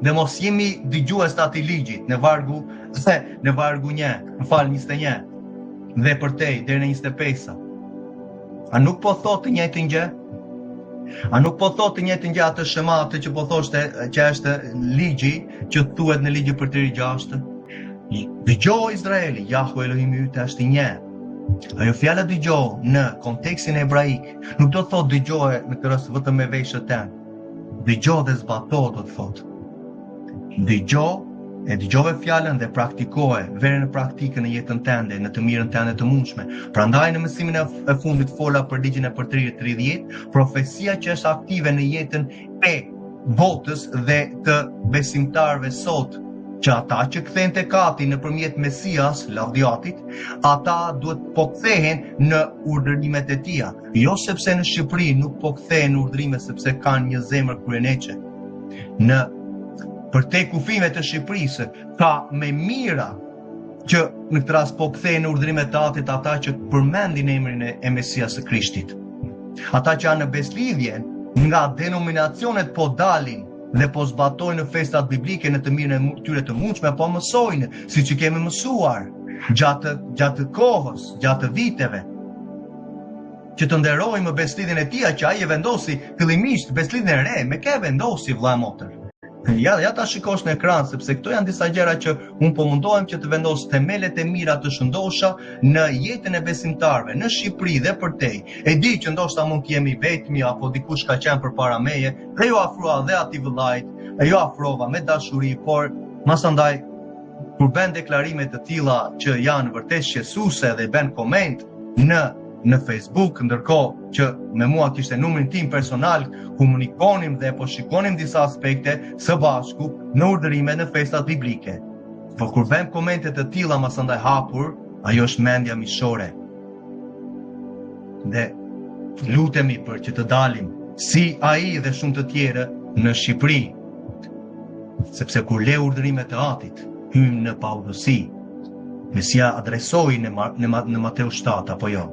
dhe mos jemi dëgjues të atij ligjit në vargu 21 dhe përtej deri në 25. A nuk po thotë të njëjtin gjë? A nuk po thotë të njëjtin gjë atë shema atë që po thoshte që është ligji që thuhet në ligjin për të rigjashtë? Dëgjoj Izraeli, Jahve Elohimi yt është i një. Ajo fjala dëgjoj në kontekstin hebraik nuk do të thotë dëgjoj në këtë rast vetëm me veshët tënd. Dëgjoj dhe zbato do të thotë. Dëgjove fjalën dhe praktikoje, vere në praktikën në jetën tënde, në të mirën tënde të mundshme. Prandaj në mësimin e fundit fola për ligjin e përtrirjes 30, profesia që është aktive në jetën e botës dhe të besimtarëve sot, që ata që kthehen tek Ati nëpërmjet Mesias, lavdiatit, ata duhet po kthehen në urdhërimet e tija. Jo sepse në Shqipëri nuk po kthehen në urdhërime sepse kanë një zemër kryeneçe. Për te kufimet të Shqipërisë, ka me mira që në këtë rast po kthehen në urdhërimet të Atit ata që përmendin emrin e Mesias së Krishtit. Ata që janë në beslidhje nga denominacionet po dalin dhe po zbatojnë në festat biblike në të mirën e tyre të mundshme, po mësojnë, siç që kemi mësuar gjatë kohës, gjatë viteve, që të nderojmë beslidhjen e tij që ai e vendosi fillimisht beslidhjen e re, me kë vendosi vëlla motër. Ja ta shikosh në ekran, sepse këto janë disa gjëra që unë po mundohem që të vendos themelet e mira të shëndosha në jetën e besimtarëve, në Shqipëri dhe përtej. E di që ndoshta mund të jemi vetmi apo dikush ka qenë përpara meje, dhe ju afrova dhe atij vëllait, e ju afrova me dashuri, por masandaj kur bën deklarime të tilla që janë vërtet shqetësuese dhe bën koment në Facebook, ndërkohë që me mua kishte numrin tim personal, komunikonim dhe po shikonim disa aspekte së bashku në urdhërime në festat biblike. Po kur vëm komente të tilla masandaj hapur, ajo është mendja mishore. Dhe lutemi për që të dalim si ai dhe shumë të tjerë në Shqipëri. Sepse kur le urdhërimet e Atit, hym në paudhësi. Mesia adresoi në Mateu 7 apo jo?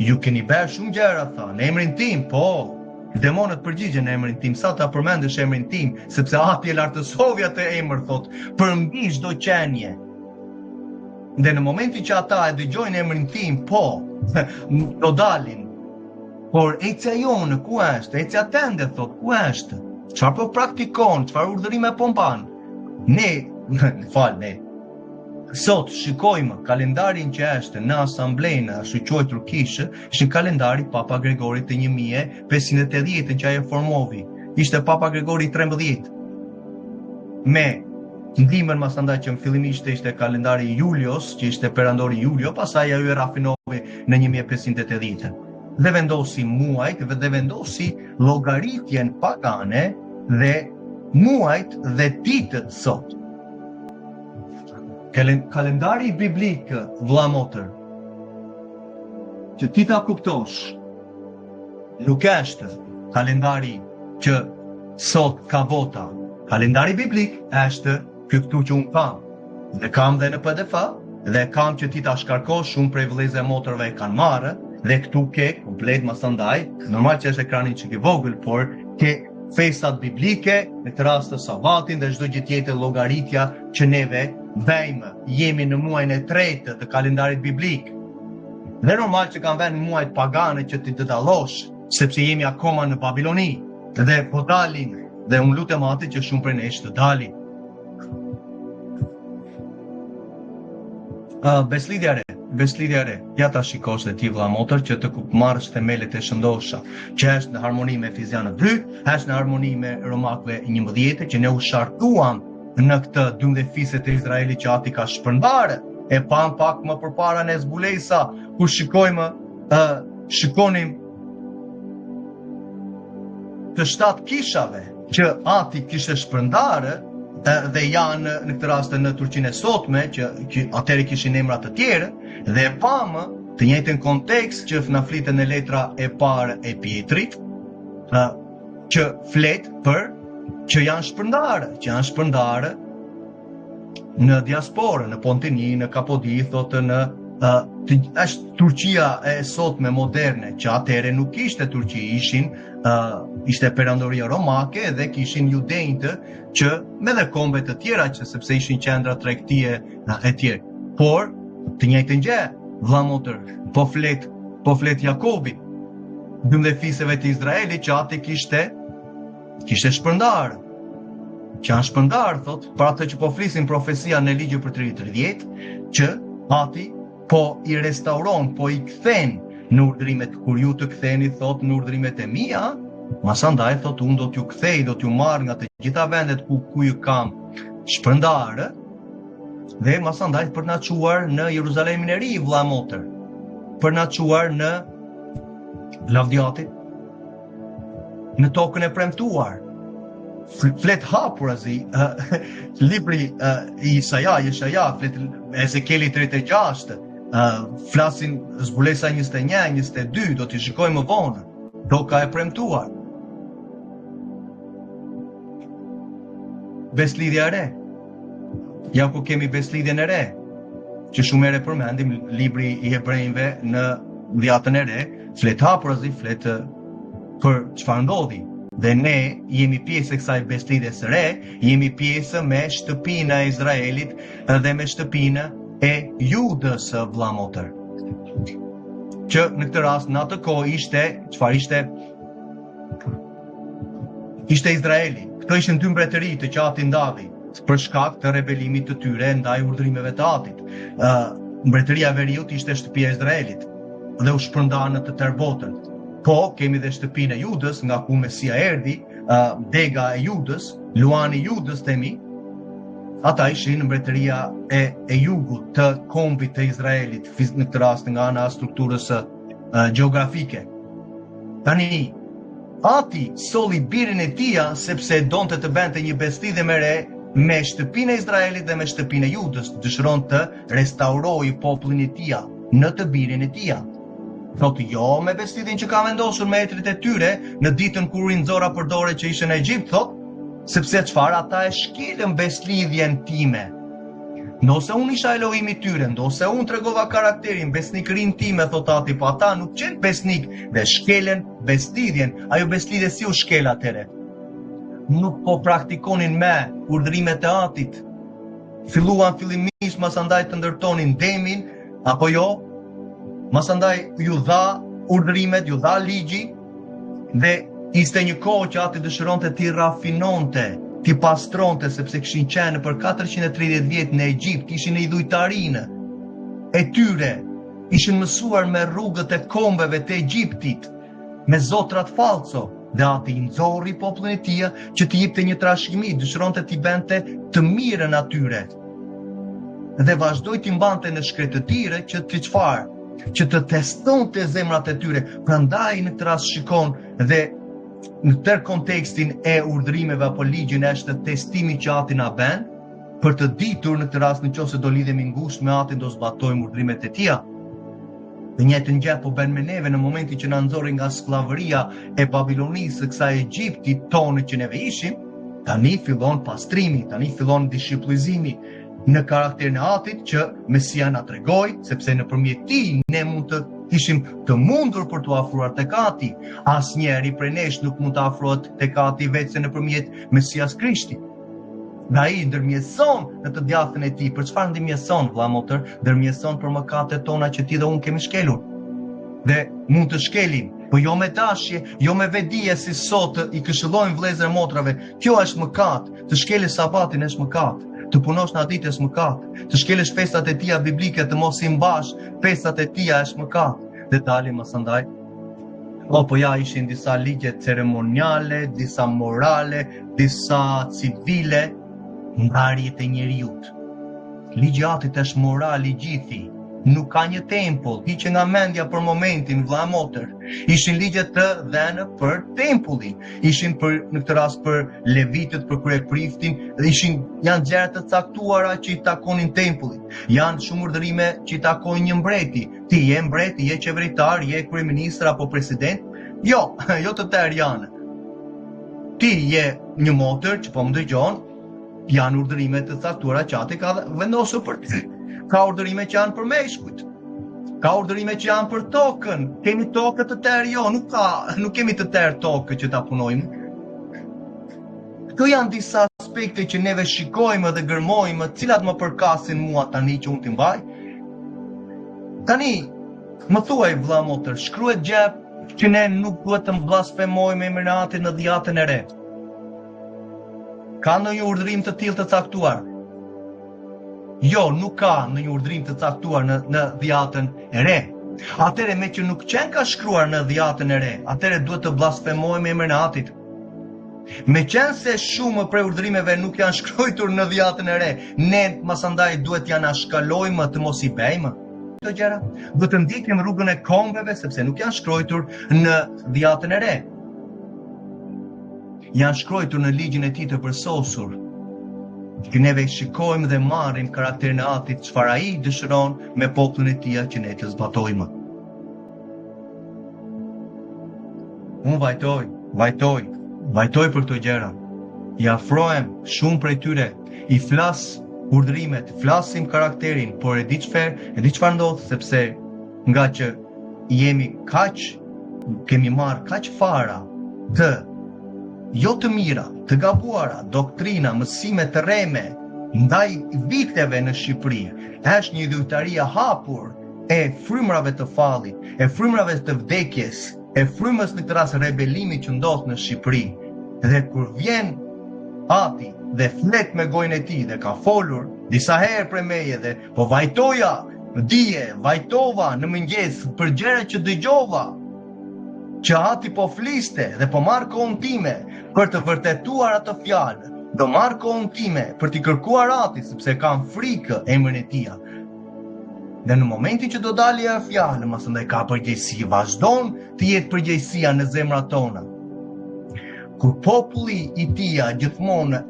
Ju keni bërë shumë gjëra, tha, në emrin tim, po. Demonët përgjigjen në emrin tim, sa ta përmendesh emrin tim, sepse Ati e lartësoi atë emër, thot, përmbi çdo qenie. Dhe në momentin që ata e dëgjojnë emrin tim, po, do dalin. Por ecja jonë ku është? Ecja tënde, thot, ku është? Çfarë po praktikon? Çfarë urdhërime po mban? Ne sot shikojmë kalendarin që është në asamblejnë ashtu quajtur kishë, është kalendari Papa Gregorit të 1580 që ajo formovi. Ishte Papa Gregori 13. Me ndihmën masandaj që fillimisht ishte kalendari Julios, që ishte perandori Julio, pastaj ajo e rafinovi në 1580. Dhe vendosi muajt dhe vendosi llogaritjen pagane dhe muajt dhe ditët sot. Kalendari biblik, vëlla motër, që ti ta kuptosh, nuk është kalendari që sot ka vota. Kalendari biblik është këtu që unë kam. Dhe kam dhe në PDF, dhe kam që ti ta shkarkosh, shumë prej vëllezërve motorëve e kanë marrë, dhe këtu ke komplet masandaj, normal që është ekranin që ke vogël, por ke festat biblike, në të rast të sabatin dhe çdo gjë tjetër llogaritja që neve bëjmë, jemi në muajin e tretë të kalendarit biblik. Dhe normal që kanë vënë muajt pagane që ti të dallosh, sepse jemi akoma në Babiloni. Dhe po dalin, dhe unë lutem Atit që shumë prej nesh të dalin. Beslidhja re, ja ta shikosh dhe ti vëlla motër që të marrësh themelet e shëndosha, që është në harmoni me Efesianët 2, është në harmoni me Romakëve 11, që ne u shartuam në këtë 12 fiset e Izraelit që Ati ka shpërndarë. E pam pak më përpara në Zbulejsa, ku shikonim të 7 kishave që Ati kishte shpërndarë, dhe janë në këtë rast në Turqinë e sotme, që atëherë kishin emra të tjerë, dhe e pamë të njëjtën kontekst që na flitet në letra e parë e Pietrit, që flet për që janë shpërndarë në diasporë, në Pontini, në Kapodi, thotë në është Turqia e sotme moderne, që atëherë nuk ishte Turqi, ishte perandoria romake dhe kishin judejtë që me dhe kombe të tjera që sepse ishin qendra tregtie e tjerë. Por të njëjtën gjë, vëlla motër, po flet Jakobi, 12 fisëve të Izraelit që ati kishte shpërndarë. Që janë shpërndarë, thot, për atë që po flisin profesia në ligjë për 30, që ati po i restauron, po i kthen në urdhrimet, kur ju të ktheni, thot, në urdhrimet e mia, masandaj, thot, unë do t'ju kthej, do t'ju marr nga të gjitha vendet ku ju kam shpërndarë, dhe masandaj për na çuar në Jeruzalemin e ri, vëlla motër, për na çuar në lavdiatin, në tokën e premtuar. Flet hapurazi, libri i Jesaja, flet Ezekieli 36, flasin zbulesa 21, 22, do t'i shikojmë më vonë, toka e premtuar. Beslidhja e re. Ja ku kemi beslidhjen e re, që shumë herë përmendim libri i Hebrejve në dhjatën e re, flet hapurazi, flet për çfarë ndodhi. Dhe ne jemi pjesë e kësaj beslidhje së re, jemi pjesë me shtëpinë e Izraelit dhe me shtëpinë e Judës, vëlla motër. Që në këtë rast, në atë kohë ishte Izraeli. Këto ishin dy mbretëri të që Ati ndalli për shkak të rebelimit të tyre ndaj urdhrimeve të Atit. Mbretëria e Veriut ishte shtëpia e Izraelit dhe u shpërnda në të tërë botën. Po, kemi dhe shtëpinë e Judës, nga ku Mesia erdhi, dega e Judës, luani i Judës themi, ata ishin mbretëria e jugut të kombit të Izraelit, në këtë rast nga ana strukturës gjeografike. Tani, Ati solli birin e tia sepse donte të bente një beslidhje me re me shtëpinë e Izraelit dhe me shtëpinë e Judës, dëshiron të restaurojë popullin e tij në të birin e tij. Thotë jo me beslidhjen që ka vendosur me etrit e tyre në ditën kur i nxora përdore që ishte në Egjipt, thotë, sepse çfarë ata e shkelën beslidhjen time. Ndose unë isha Elohimi tyre, ndose unë tregova karakterin, besnikërinë time, thot Ati, po ata nuk qenë besnik dhe shkelen beslidhjen. Ajo beslidhje si u shkel atëre? Nuk po praktikonin me urdhrimet e Atit. Filluan fillimisht masandaj të ndërtonin demin, apo jo? Masandaj ju dha urdhrimet, ju dha ligji, dhe ishte një kohë që Ati dëshironte t'i rafinonte, t'i pastronte, sepse kishin qenë për 430 vjet në Egjipt, ishin në idhujtarinë e tyre, ishin mësuar me rrugët e kombeve të Egjiptit, me zotrat falso, dhe Ati i nxorri popullin e tij që t'i jepte një trashëgimi, dëshironte t'i bente të mirën atyre. Dhe vazhdoi t'i mbante në shkretëtire që t'i çfarë? Që të testonte zemrat e tyre. Prandaj në këtë rast shikon dhe në tërë kontekstin e urdhrimeve apo ligjin është testimi që Ati na bën për të ditur në këtë rast nëse do lidhemi ngushtë me Atin, do zbatojmë urdhrimet e tij. Dhe njëjtën gjë po bën me neve në momentin që na nxorri nga skllavëria e Babilonisë, së kësaj Egjiptit tonë që neve ishim, tani fillon pastrimi, tani fillon dishiplizimi në karakterin e Atit që Mesia na tregoi, sepse nëpërmjet tij ne mund të ishim të mundur për të afruar tek Ati. Asnjëri prej nesh nuk mund të afrohet tek Ati vetëm nëpërmjet Mesias Krishtit. Dhe ai ndërmjetëson në të djathtën e tij. Për çfarë ndërmjetëson, vëlla motër? Ndërmjetëson për mëkatet tona që ti dhe unë kemi shkelur. Dhe mund të shkelim, po jo me dashje, jo me vedije si sot i këshillojnë vëllezër motrave. Kjo është mëkat, të shkelësh sabatin është mëkat. Të punosh në ditë është mëkat, të shkelësh festat e tia biblike, të mos i mbash festat e tia është mëkat. Detali masandaj. Po ja ishin disa ligje ceremoniale, disa morale, disa civile, ndarjet e njeriut. Ligji i Atit është moral i gjithi. Nuk ka një tempull, hiqe nga mendja për momentin, vëlla motër. Ishin ligje të dhënë për tempullin, ishin në këtë rast për levitët, për kryepriftin, dhe janë gjëra të caktuara që i takonin tempullit. Janë shumë urdhërime që i takojnë një mbreti. Ti je mbret, je qeveritar, je kryeministër apo president? Jo, jo të tërë janë. Ti je një motër që po më dëgjon, janë urdhërime të caktuara që Ati ka vendosur për ty. Ka urdhërime që janë për meshkujt. Ka urdhërime që janë për tokën. Kemi tokë të terë, jo, nuk kemi të terë tokë që ta punojmë. Këto janë disa aspekte që neve shikojmë dhe gërmojmë, cilat më përkasin mua tani që unë t'i mbaj. Tani, më thuaj vëlla motër, shkruhet gjep që ne nuk duhet të blasfemojmë emrin e Atit në dhjatën e re. Ka ndonjë urdhërim të tillë të caktuar? Jo, nuk ka ndonjë urdhërim të caktuar në dhjatën e re. Atëre me që nuk qenë ka shkruar në dhjatën e re, atëre duhet të blasfemojmë emrin e Atit. Me qenë se shumë prej urdhërimeve nuk janë shkruar në dhjatën e re, ne masandaj duhet ja shkalojmë të mos i bëjmë këto gjëra. Duhet të ndjekim rrugën e kombeve sepse nuk janë shkruar në dhjatën e re. Janë shkruar në ligjin e Tij të përsosur. Që neve shikojmë dhe marrim karakterin e Atit, çfarë ai dëshiron me popullin e Tij që ne të zbatojmë. Unë vajtoj për këto gjëra. I afrohem shumë prej tyre, i flas urdhrimet, flasim karakterin, por e di çfarë ndodh, sepse nga që kemi marrë kaq fara të jo të mira, të gabuara, doktrina, mësime të rreme ndaj vikteve në Shqipëri. Është një idhujtari e hapur e frymrave të fallit, e frymrave të vdekjes, e frymës në këtë rast rebelimi që ndodh në Shqipëri. Dhe kur vjen Ati dhe flet me gojën e Tij dhe ka folur disa herë për meje dhe po vajtova në mëngjes për gjëra që dëgjova, që Ati po fliste dhe po marr kohën time për të vërtetuar atë fjalë. Do marr kohën time për t'i kërkuar Ati sepse kam frikë emrin e Tij. Dhe në momentin që do dalë ajo fjalë, masandaj ka përgjegjësi, vazhdon të jetë përgjegjësia në zemrat tona. Kur populli i Tij gjithmonë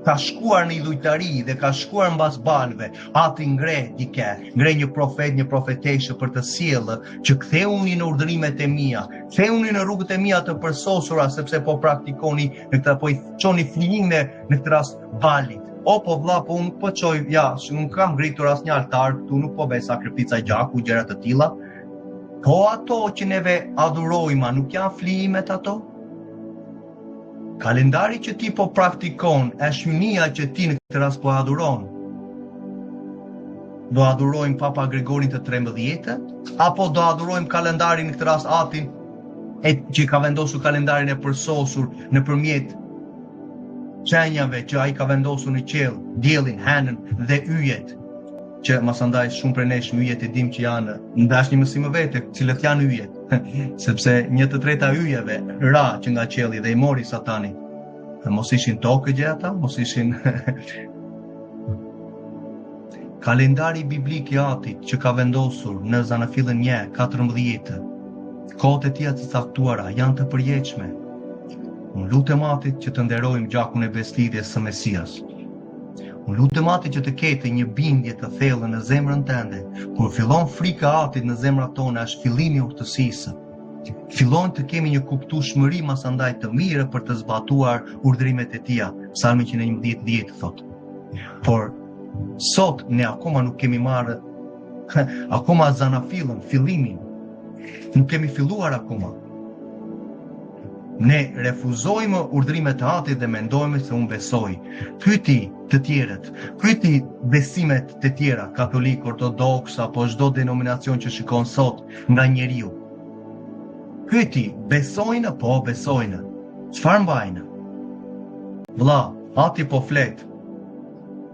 ka shkuar në idhujtari dhe ka shkuar mbas balve, Ati ngre një profet, një profeteshë për të sjellë që ktheuni në urdhërimet e mia, ktheuni në rrugët e mia të përsosura, sepse po praktikoni në këtë, po i çoni fëmijën në këtë rast balit. O po vlla, po unë po çoj, nuk kam ngritur asnjë altar këtu, nuk po bëj sakrifica gjaku, gjëra të tilla. Po ato që neve adhurojmë, nuk janë flijimet ato? Kalendari që ti po praktikon është hynia që ti në këtë rast po adhuron. Do adhurojmë Papa Gregorin të 13, apo do adhurojmë kalendarin në këtë rast Atin që ka vendosur kalendarin e përsosur nëpërmjet qenjave që ai ka vendosur në qiell, diellin, hënën dhe yjet, që masandaj shumë prej nesh yjet e dim që janë ndashni mësim vete, cilët janë yjet, sepse 1/3 yjeve ra që nga qielli dhe i mori Satani. Mos ishin tokë gjë ata, mos ishin kalendari biblik i Atit që ka vendosur në Zanafillin 1:14, kohët e tija të caktuara janë të përjetshme. Unë lutem Atit që të nderojmë gjakun e beslidhjes së Mesias. Unë lutem Atit që të ketë një bindje të thellë në zemrën tënde. Kur fillon frika e Atit në zemrat tona, është fillimi i urtësisë. Fillon të kemi një kuptueshmëri masandaj të mirë për të zbatuar urdhrimet e Tij. Psalmi 111:10 thotë. Por sot ne akoma nuk kemi marrë akoma Zanafillin, fillimin. Nuk kemi filluar akoma. Ne refuzojmë urdhrimet e Atit dhe mendojmë se unë besoj. Pyeti të tjerët, pyeti besimet të tjera, katolik, ortodoks apo çdo denominacion që shikon sot nga njeriu. Pyeti, besojnë? Po, besojnë. Çfarë mbajnë? Vlla, Ati po flet.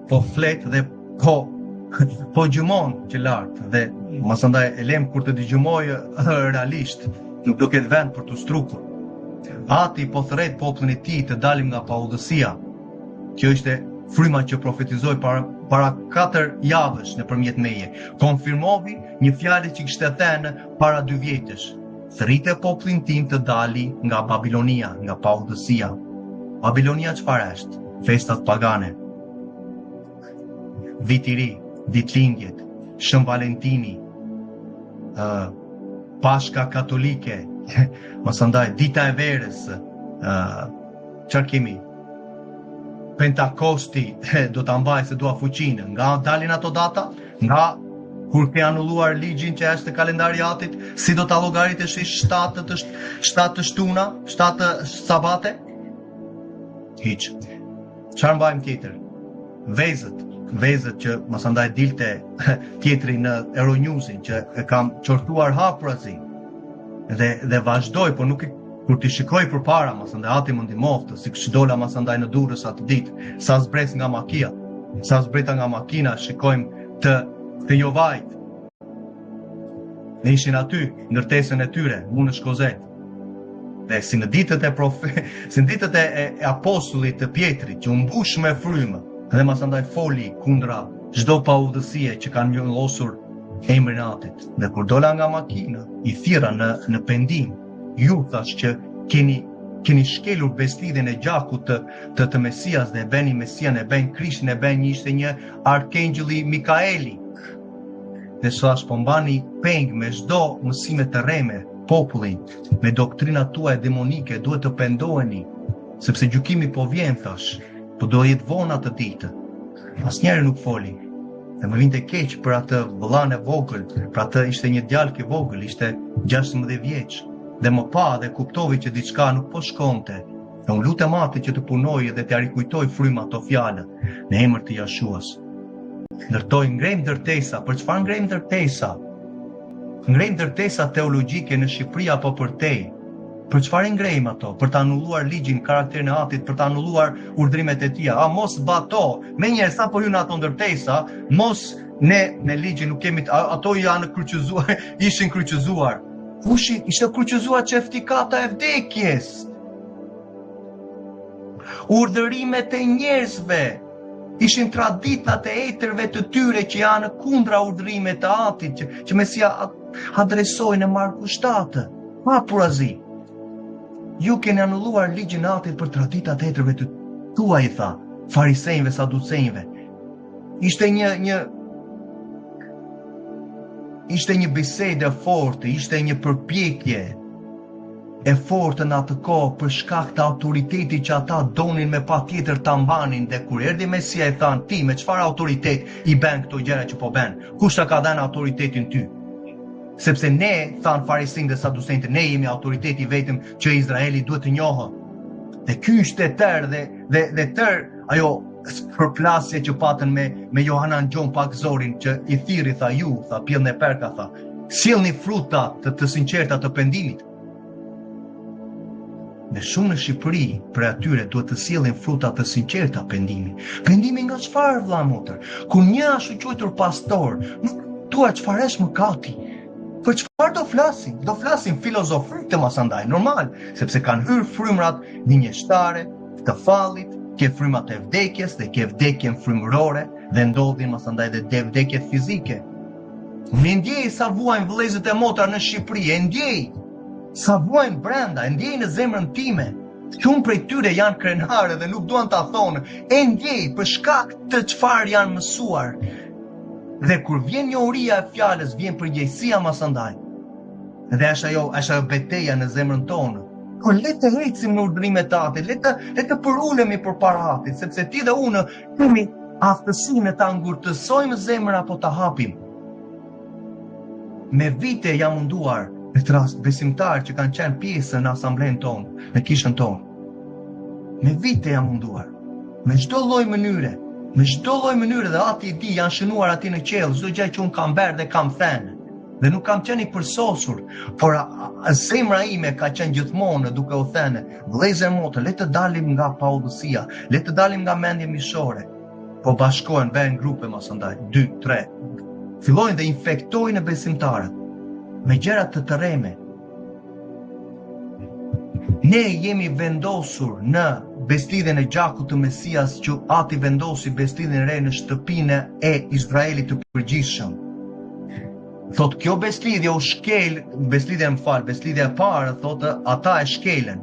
Po flet dhe po gjumon që lart dhe masandaj e lem kur të dëgjumoj realisht, nuk do ketë vend për të strukur. Ati po thret popullin e Tij të dalim nga paudhësia. Kjo ishte fryma që profetizoi para 4 javësh nëpërmjet meje. Konfirmovi një fjalë që kishte thënë para 2 vjetësh. Thritë popullin tim të dali nga Babilonia, nga paudhësia. Babilonia çfarë është? Festat pagane. Viti i ri, ditëlindjet, Shën Valentini, Pashka katolike, masandaj dita e verës, çfarë kemi? Pentakosti do ta mbaj se dua fuqinë. Nga dalin ato data, nga Kur ke anulluar ligjin që është të kalendariatit, si do ta llogaritesh 7 të shtuna, 7 të sabate? Hiç. Çfarë mbajmë tjetër? Vezët që masandaj dilte tjetri në Euronewsin që e kam qortuar hapurazi dhe vazhdoj, por nuk kur ti shikoj përpara, masandaj ati më ndihmoftë, si që dola masandaj në Durrës atë ditë, sa zbret nga makia, sa zbreta nga makina, shikojmë të Jovajt. Ne ishin aty, ndërtesën e tyre, unë në Shkozet. Dhe si në ditët e apostullit të Pjetrit, që mbush me frymë, dhe masandaj foli kundra çdo paudhësie që kanë njëllosur emrin atit. Dhe kur dola nga makina, i thira në pendim, ju thash që keni shkelur beslidhen e gjakut të Mesias dhe e beni Mesian, e beni Krishtin, e beni ishte një arkangjëlli Mikaeli. Dhe thash po mbani peng me çdo mësime të rreme popullin, me doktrinat tuaja demonike, duhet të pendoheni, sepse gjykimi po vjen, thash. Po do jetë vonë atë ditë. Asnjëri nuk foli. Dhe më vinte keq për atë vëllain e vogël, për atë ishte një djalë i vogël, ishte 16 vjeç. Dhe më pa dhe kuptovi që diçka nuk po shkonte. Dhe unë lutem atë që të punojë dhe të rikujtoj fryma ato fjalë në emër të Jashuas. Ndërtoj ngrejmë ndërtesa, për çfarë ngrejmë ndërtesa? Ngrejmë ndërtesa teologjike në Shqipëri apo përtej? Për çfarë ngrejmë ato? Për të anulluar ligjin, karakterin e atit, për të anulluar urdhrimet e tij. Mos bato. Menjëherë sa po hyn ato ndërtesa, mos ne në ligjin nuk kemi ato janë kryqëzuar, ishin kryqëzuar. Kush ishte kryqëzuar çeftikata e vdekjes? Urdhërimet e njerëzve ishin traditat e etërve të tyre që janë kundra urdhrimet të atit që Mesia adresoi në Marku 7. Hapurazi. Ju keni anulluar ligjin e atit për traditat e etërve të tuaj, tha, farisejve, saducejve. Ishte një bisedë e fortë, ishte një përpjekje e fortë në atë kohë për shkak të autoriteti që ata donin me patjetër ta mbanin, dhe kur erdhi Mesia i than, ti me çfarë autoritet i bën këto gjëra që po bën? Kush ta ka dhënë autoritetin ty? Sepse ne, thanë farisin dhe saducejtë, ne jemi autoriteti vetëm që Izraeli duhet të njohë. Dhe ky ishte tërë dhe tërë ajo përplasje që patën me Johanan Gjon Pakzorin, që i thiri, tha ju, tha pjellën e perka, tha, sjellni fruta të sinqerta të pendimit. Dhe shumë në Shqipëri, për atyre duhet të sjellin fruta të sinqerta pendimi. Pendimi nga çfarë, vëlla motër? Kur një ashtu quajtur pastor, nuk tua çfarë është mëkati. Për çfarë do flasim? Do flasim filozofik të masandaj, normal, sepse kanë hyrë frymrat dinjeshtare, të fallit, ke frymrat e vdekjes dhe ke vdekjen frymërore dhe ndodhin masandaj dhe vdekjet fizike. Unë ndjej sa vuajnë vëllezërit e motra në Shqipëri, e ndjej sa vuajnë brenda, e ndjej në zemrën time. Shumë prej tyre janë krenare dhe nuk duan ta thonë, e ndjej për shkak të çfarë janë mësuar. Dhe kur vjen njohuria e fjalës, vjen përgjegjësia masandaj. Dhe është ajo betejë në zemrën tonë. Po le të ecim në urdhrimet e atit, le të përulemi përpara atit, sepse ti dhe unë kemi aftësinë ta ngurtësojmë zemrën apo ta hapim. Me vite jam munduar në rast besimtarë që kanë qenë pjesë në asamblen tonë, në kishën tonë. Me vite jam munduar, me çdo lloj mënyre. Me çdo lloj mënyre dhe ati i di janë shënuar aty në qell, çdo gjë që un kam bërë dhe kam thënë. Dhe nuk kam qenë i përsosur, por zemra ime ka qenë gjithmonë duke u thënë, vëllezër motë, le të dalim nga paudhësia, le të dalim nga mendje mishore. Po bashkohen, bëhen grupe masandaj, 2, 3. Fillojnë dhe infektojnë besimtarët me gjëra të tërreme. Ne jemi vendosur në beslidhen e gjakut të Mesias që ati vendosi beslidhen e re në shtëpinë e Izraelit të përgjithshëm. Thot kjo beslidhje u shkel, beslidhja e parë, thot ata e shkelen.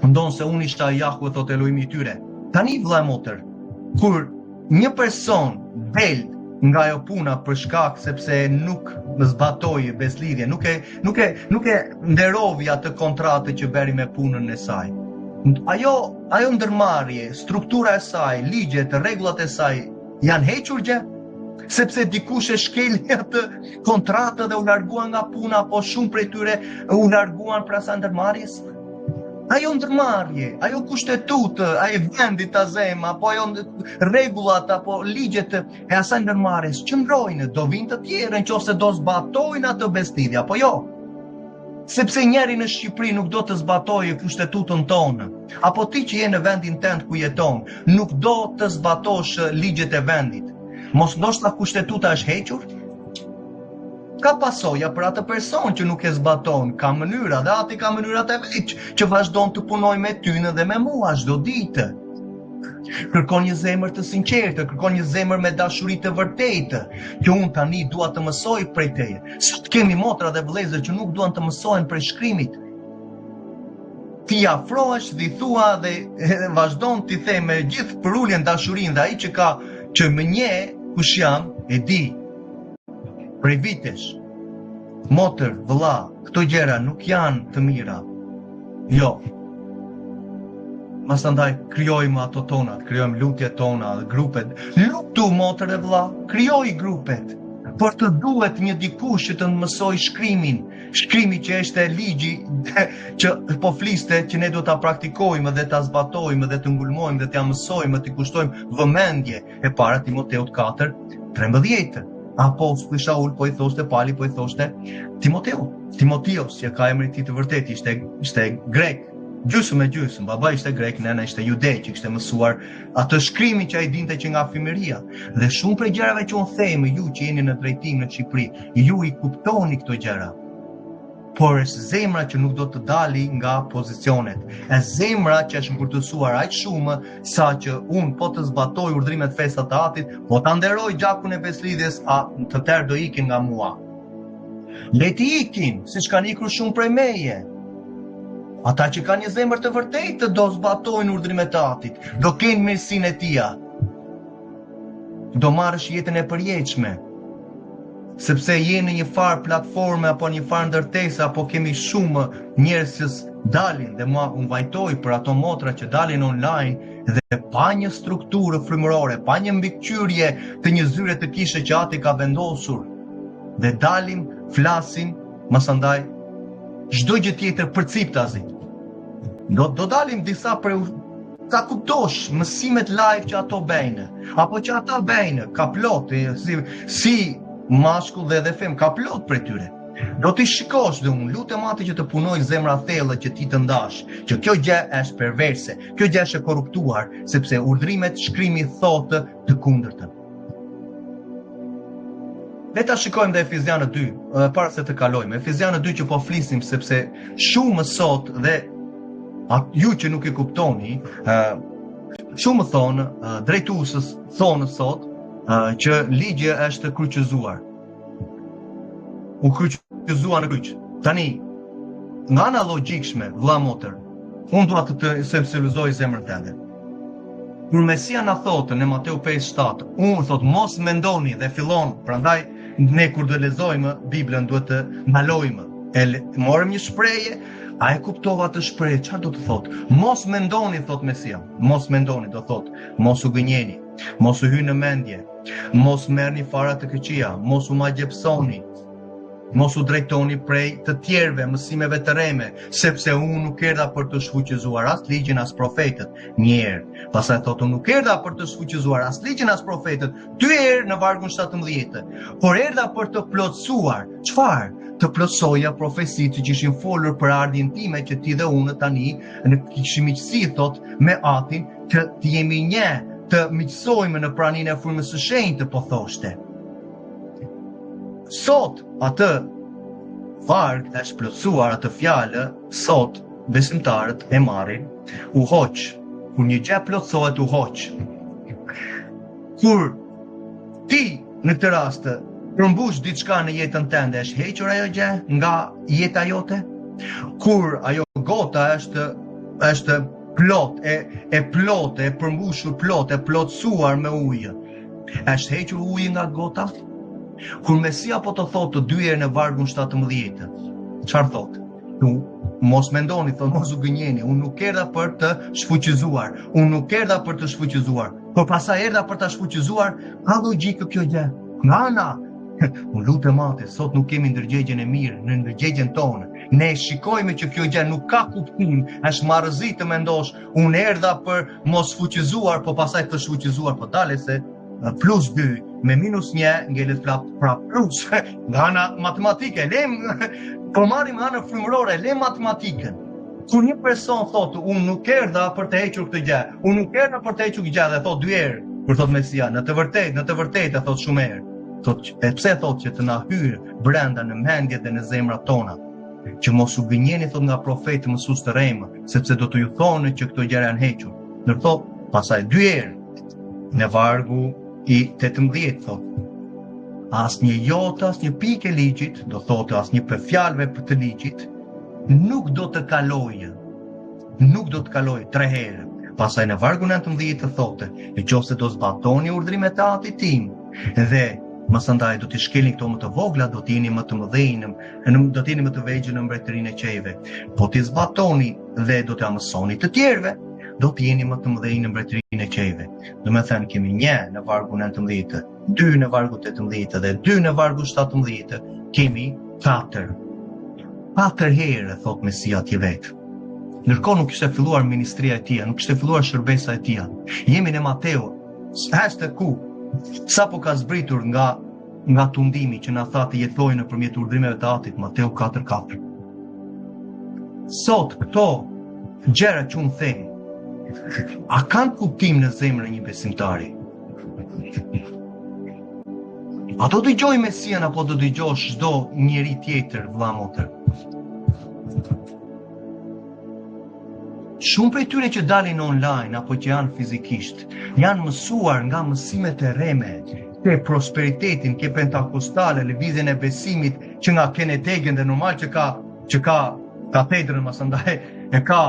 Ndonë se unë ishta Jahve, thot Elohimi i tyre. Tani vëlla motër, kur një person del nga ajo puna për shkak sepse nuk zbatoi beslidhje, nuk e nderovi atë kontratë që bëri me punën e saj. Ajo ndërmarrje, struktura e saj, ligjet, rregullat e saj janë hequr gjë, sepse dikush e shkel atë kontratë dhe u larguan nga puna, apo shumë prej tyre u larguan për asaj ndërmarrjes. Ajo ndërmarrje, ajo kushtetutë, ai vendit ta zem, apo ajo rregullat apo ligjet e asaj ndërmarrjes qëndrojnë, do vinë të tjerë nëse do zbatojnë atë besëlidhje, apo jo. Sepse njeri në Shqipëri nuk do të zbatojë kushtetutën tonë, apo ti që je në vendin tënd ku jeton, nuk do të zbatosh ligjet e vendit. Mos ndoshta kushtetuta është hequr? Ka pasoja për atë person që nuk e zbaton, ka mënyra dhe ati ka mënyrat e veç që vazhdon të punoj me tyne dhe me mua çdo ditë. Kërkon një zemër të sinqertë, kërkon një zemër me dashuri të vërtetë, që unë tani dua të mësoj prej teje. Sot kemi motra dhe vëllezër që nuk duan të mësojnë prej shkrimit. Ti afrohesh dhe i thua dhe vazhdon t'i the me gjithë përuljen dashurinë dhe ai që më nje kush jam e di. Prej vitesh, motër, vëlla, këto gjëra nuk janë të mira. Jo. Masandaj krijojmë ato tonat, krijojmë lutjet tona, grupet. Lutu motër e vëlla, krijoj grupet. Por të duhet një dikush që të mësoj shkrimin, shkrimi që është e ligji që po fliste që ne do ta praktikojmë dhe ta zbatojmë dhe të ngulmojmë dhe t'ja mësojmë, t'i kushtojmë vëmendje. E para Timoteut 4:13. Apostulli Shaul po i thoshte, Pali po i thoshte Timoteos, që ka emrin e tij të vërtet, ishte grek, gjysmë e gjysmë, baba ishte grek, nëna ishte jude, që kishte mësuar atë shkrimin që ai dinte që nga fëmijëria. Dhe shumë prej gjërave që unë them, ju që jeni në drejtim në Shqipëri, ju i kuptoni këto gjëra. Por është zemra që nuk do të dali nga pozicionet. Është zemra që është ngurtësuar aq shumë sa që unë po të zbatoj urdhrimet festat të atit, po ta nderoj gjakun e besëlidhjes, të tërë do ikin nga mua. Leti ikin, siç kanë ikur shumë prej meje. Ata që kanë një zemër të vërtetë do zbatojnë urdhrimet e atit, do kenë mirësinë e tij. Do marrësh jetën e përjetshme. Sepse je në një farë platforme apo një farë ndërtese, apo kemi shumë njerëz që dalin dhe mua unë vajtoj për ato motra që dalin online dhe pa një strukturë frymërore, pa një mbikëqyrje të një zyre të kishe që ati ka vendosur. Dhe dalim, flasim, masandaj çdo gjë tjetër përciptazi. Do dalim disa për ta kuptosh mësimet live që ato bëjnë, apo që ata bëjnë, ka plot si mashkull dhe fem, ka plot për tyre. Do t'i shikosh dhe unë lutem atë që të punoj zemra thellë që ti të ndash, që kjo gjë është perverse, kjo gjë është e korruptuar, sepse urdhrimet shkrimi thotë të kundërtën. Le ta shikojmë dhe Efezianë 2, para se të kalojmë. Efezianë 2 që po flisim, sepse shumë sot dhe ju që nuk e kuptoni, shumë thonë, drejtuesës thonë sot, që ligji është kryqëzuar. U kryqëzuar në kryq. Tani, nga ana logjikshme, vëlla motër, unë dua të sensibilizoj zemrën tënde. Kur Mesia na thotë në Mateu 5:7, unë thot mos mendoni dhe fillon, prandaj ne kur do lexojmë Biblën duhet të ndalojmë. Morëm një shprehje, a e kuptova të shprehje, çfarë do të thotë? Mos mendoni, thot Mesia. Mos mendoni do thotë, mos u gënjeni, mos u hyni në mendje, mos merrni fara të këqija, mos u magjepsoni, mos u drejtoni prej të tjerëve, mësimeve të reme, sepse unë nuk erdha për të shfuqizuar as ligjin as profetët. Një herë. Pastaj thotë unë nuk erdha për të shfuqizuar as ligjin as profetët. 2 herë në vargun 17. Por erdha për të plotësuar. Çfarë? Të plotësoja profecitë që ishin folur për ardhin time, që ti dhe unë tani në kishim miqësi thot me Atin, që të jemi një, të miqësojmë në praninë e frymës së shenjtë, po thoshte. Sot atë varg është plotësuar, atë fjalë sot besimtarët e marrin, u hoq. Kur një gjë plotësohet u hoq. Kur ti në këtë rast përmbush diçka në jetën tënde, është hequr ajo gjë nga jeta jote? Kur ajo gota është plot, e përmbushur plot, e plotësuar me ujë, është hequr uji nga gota? Kur Mesia po të thotë 2 herë në vargun 17, çfarë thotë? Mos mendoni, thonë mos u gënjeni, unë nuk erdha për të shfuqizuar, por pastaj erdha për ta shfuqizuar. Ka logjikë kjo gjë? Nga ana, unë lutem Ate, sot nuk kemi ndërgjegjen e mirë, në ndërgjegjen tonë. Ne shikojmë që kjo gjë nuk ka kuptim, është marrëzi të mendosh, unë erdha për mos fuqizuar, po pasaj të fuqizuar, po dale se plus 2 me minus 1 ngelet pra plus. Nga ana matematike, po marrim anën frymërore, le matematikën. Kur një person thotë, unë nuk erdha për të hequr këtë gjë, unë nuk erdha për të hequr këtë gjë dhe thotë 2 herë, kur thotë Mesia, në të vërtetë e thotë shumë herë. Thotë, e pse thotë që të na hyrë brenda në mendjet dhe në zemrat tona, që mos u gënjeni thotë nga profeti mësues të rremë, sepse do të ju thonë që këto gjëra janë hequr. Ndërkohë, pasaj 2 herë në vargu i 18 thotë, asnjë jot, asnjë pikë e ligjit, do thotë asnjë për fjalëve për të ligjit, nuk do të kalojë. Nuk do të kalojë 3 herë. Pasaj në vargu 19 të thotë, nëse do zbatoni urdhrimet e Atit tim dhe mësandaj do t'i shkelni këto më të vogla, do t'jeni më të mëdhenj, do t'jeni më të vegjël në mbretërinë e qejve. Po t'i zbatoni dhe do t'ia mësoni të tjerëve, do t'jeni më të mëdhenj në mbretërinë e qejve. Do të thënë kemi 1 në vargu 19, 2 në vargu 18 dhe 2 në vargu 17, kemi 4. 4 herë thot Mesia atje vetë. Ndërkohë nuk kishte filluar ministria e tij, nuk kishte filluar shërbesa e tij. Jemi në Mateo, hashte ku sa po ka zbritur nga tundimi që na tha të jetojnë nëpërmjet urdhrimeve të Atit, Mateo 4:4. Sot këto gjëra që unë them, a kanë kuptim në zemrën e një besimtari? A do dëgjoj Mesian apo do dëgjosh çdo njeri tjetër, vëlla motër? Shumë prej tyre që dalin online apo që janë fizikisht, janë mësuar nga mësimet e rreme, ke prosperitetin, ke pentakostale, lëvizjen e besimit, që nga Kenneth Hagin dhe normal që ka katedrën masandaj, e ka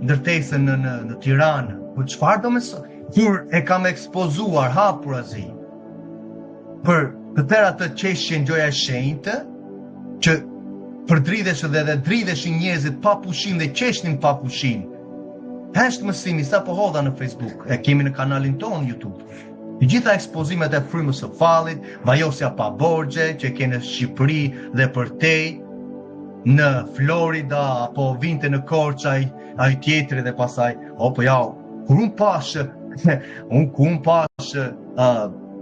ndërtesën në Tiranë. Po çfarë do mëson? Kur e kam ekspozuar hapurazi për tëra të qeshin gjoja e shenjtë, që përdridhesh dhe dridheshin njerëzit pa pushim dhe qeshnin pa pushim. Heshtë mësimi sa po hodha në Facebook, e kemi në kanalin ton YouTube. Të gjitha ekspozimet e frymës së fallit, vajosja pa borxhe që ke në Shqipëri dhe përtej, në Florida apo vinte në Korçë ai tjetri dhe pasaj, po ja, kur unë pash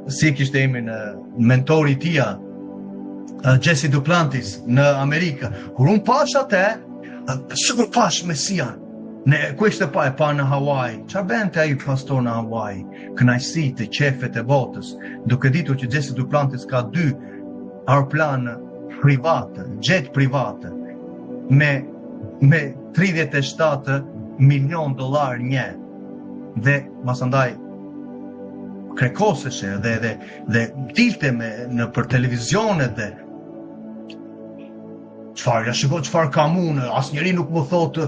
si kishte emrin mentori i tij, Jesse Duplantis në Amerikë. Kur unë pash atë, sigur pash Mesian. Ku ishte pa në Hawaii? Çfarë bente ai pastor në Hawaii? Kënaqësi të qefet e botës, duke ditur që Jesse Duplantis ka 2 aeroplan private, jet private, me 37 milion dollar një. Dhe masandaj krekoseshe dhe dilte për televizionet dhe çfarë kam unë, asnjëri nuk më thotë.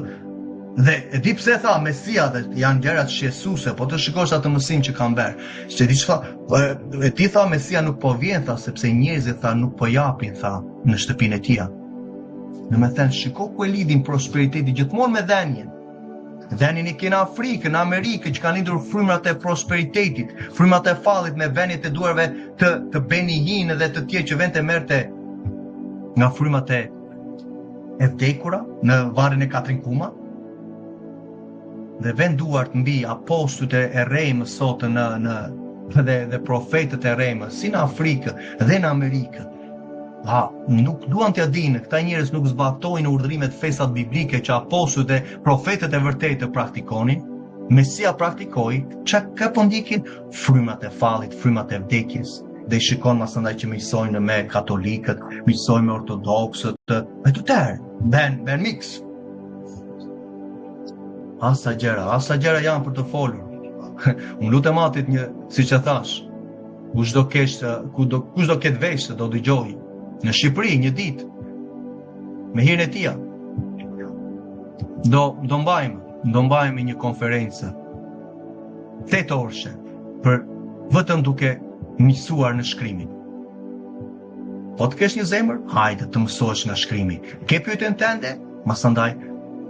Dhe e di pse tha Mesia dhe janë gjërat shqetësuese, po të shikosh atë mësim që kanë bërë. Se di çfarë, e ti tha Mesia nuk po vjen tha sepse njerëzit tha nuk po japin tha në shtëpinë e tij. Domethënë shiko ku e lidhin prosperiteti gjithmonë me dhenjen. Dhenjen i ke në Afrikë, në Amerikë që kanë lindur frymrat e prosperitetit, frymrat e fallit me venit e duarve të Benihin dhe të tjerë që vente merrte nga frymrat e vdekura në varrin e Katrin Kuma. Dhe vend duart mbi apostujt e rremës sot dhe profetët e rremës, si në Afrikë dhe në Amerikë. Nuk duan t'ja dinë, këta njerëz nuk zbatojnë urdhrimet fesat biblike që apostujt dhe profetët e vërtetë të praktikonin. Mesia praktikoi, çka po ndikin? Frymat e fallit, frymat e vdekjes. Dhe shikon masandaj që mësojnë me katolikët, mësojnë me ortodoksët, me të tjerë, ben mix. Asa gjera janë për të folur. Unë lutem Atit siç e thash, kush do ketë vesh do dëgjoj. Në Shqipëri një ditë, me hirën e tij, do mbajmë një konferencë 8 orëshe për vetëm duke mësuar në shkrimin. Po të kesh një zemër, hajde të mësohesh nga shkrimi. Ke pyetjen tënde, masandaj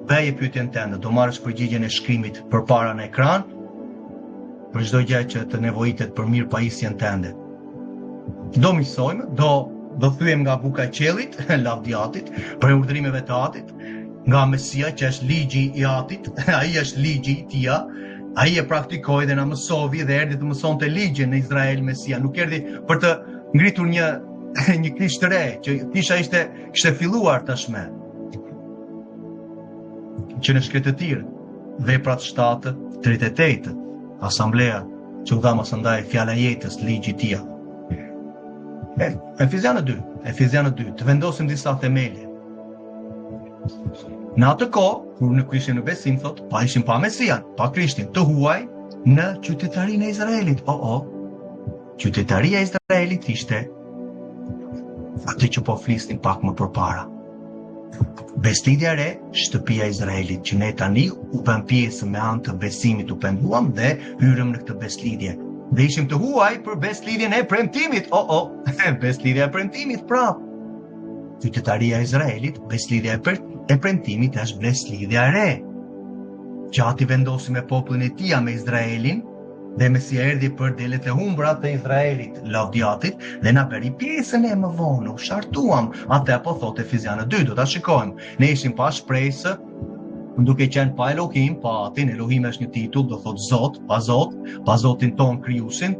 bëje pyetjen tënde, do marrësh përgjigjen e shkrimit përpara në ekran, për çdo gjë që të nevojitet për mirë pajisjen tënde. Do mësojmë, do thyem nga buka e qellit, lavdiatit, për urdhrimeve të Atit, nga Mesia që është ligji i Atit, ai është ligji i Tij, ai e praktikoi dhe na mësovi dhe erdhi të mësonte ligjin në Izrael Mesia, nuk erdhi për të ngritur një kishë të re, që kisha kishte filluar tashme. Që në shkretëtirë, veprat 7:38, asamblea që u dha mos ndaj fjala jetës, ligji i Tij. Efezianë 2, të vendosim disa themele. Në atë kohë, kur nuk ishim në besim, thot, pa ishim pa Mesian, pa Krishtin, të huaj në qytetarinë e Izraelit. Qytetaria e Izraelit ishte atë që po flisnin pak më përpara. Beslidhja e re, shtëpia e Izraelit, që ne tani u bëm pjesë me anë të besimit, u penduam dhe hyrëm në këtë beslidhje. Dhe ishim të huaj për beslidhjen e premtimit. Beslidhja e premtimit, prap. Qytetaria e Izraelit, beslidhja e premtimit është beslidhja e re. Gjati vendosi me popullin e Tij, me Izraelin, dhe Mesia erdhi për delet e humbra të Izraelit, lavdiatit, dhe na bëri pjesën e më vonë, u shartuam. Atë apo thotë Efezianë 2, do ta shikojmë. Ne ishim pa shpresë, duke qenë pa Elohim, pa Atin. Elohim është një titull, do thotë Zot, pa Zotin ton krijuesin,